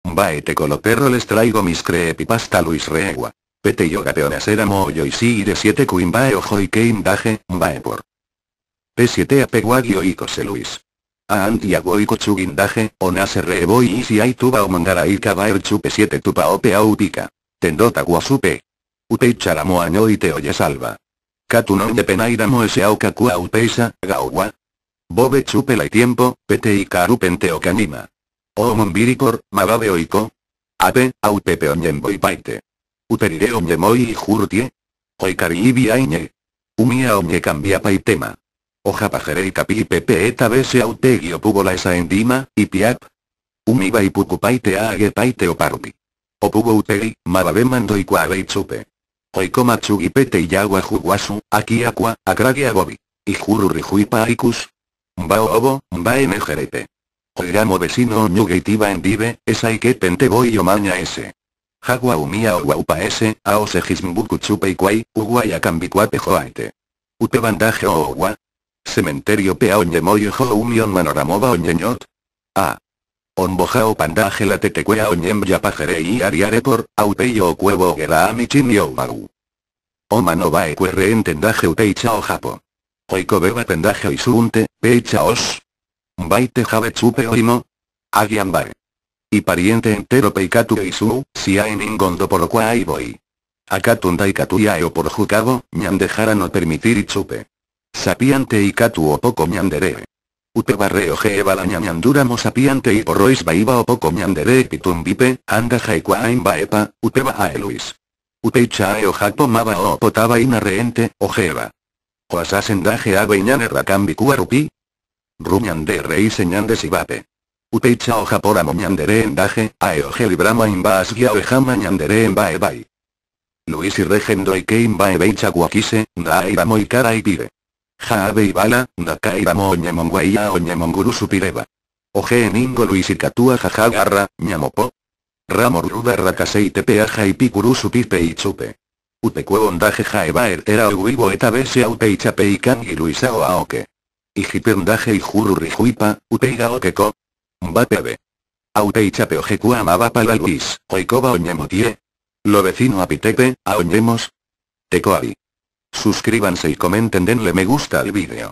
Mbae te coloperro les traigo mis creepypasta Luis Reegua. Pete yoga peonasera moyo y siire 7 Quimbae ojo y que indaje, Mbae por. P7 apegwagio y cose Luis. A antiago y cochuguindaje, onase reeboy y si hay tuba o mangara y cabaer chupe 7 tupa ope aupica. Tendota guasupe. Utei charamo año y te oye salva. Katunon de penaira moese auca cua upeisa, gaugua. Bobe chupe la y tiempo, pete y carupente o canima. O mombiricor, mababe oiko. Ape, aupepe onyemboy paite. Uterire onyemoy y jurtie. Oikari ibi aiñe. Umia onye cambia paitema. Oja pajere y capi pepe eta bese autegio pugo la esa endima, y piap. Umiba y puku paite aage paite o parupi. O pugo utegi, mababe mando y cuave y chupe. Oiko machugi pete y yagua juguasu, aquí aqua, akragi agobi. Y juru rijuipa aikus. Mbao obo, mba enejerete. Oigamo vecino oñuge y tiba en dive, esa y que pente voy yo maña ese. Jagua umia o guaupa ese, aose jismbuku chupe y kwai, uguaya cambicuape joaite. Ute bandaje o ogua. Cementerio pea oñemoyo jo umion manoramova oñeñot. Ah. Onbojao pandaje la tetecuea oñem ya pajere y ariare por, aupeyo o cuevo guerra amichin yo magu. O manova e cuerre entendaje uteicha o japo. Oiko beba pendaje y suunte, pecha os. Baite jave chupe oimo. Agiambae. Y pariente entero peikatu eisu, si hay ningondo por qua ahí voy. Akatunda y katuya o por jukabo, ñandejara no permitir y chupe. Sapiante y katu o poco ñandere. Ute barreo jeeva la ñañandura sapiante y porrois baiba o poco ñandere pitumbipe, anda jaikua baepa, uteba a Luis. Uteicha o japo maba o potaba ina reente, o jeva. O asasendaje a ñane rakambi kuarupi. Ruñande rei señande sibape. Uteicha o japora moñandere endaje, aeoje librama imba asgia o jama ñandere en baebai. Luis y regendo y que imba ebeicha guakise, da iramo y cara y pibe. Jaabe y bala, da kairamo oñemonguaya oñemonguru supireba. Oje eningo Luis y katua jaja garra, ñamopo. Ramor ruda rakasei tepeaja y pikuru supipe y chupe. Utekue ondaje jaebaer era o guibo eta bese auteicha peikan y Luisa o aoke. Y jipendaje y juru rijuipa, uteiga okeko. Mbapebe. Auteicha peojekua amaba pala Luis, oikoba oñemotie. Lo vecino a pitepe, a oñemos. Tecoabi. Suscríbanse y comenten, denle me gusta al vídeo.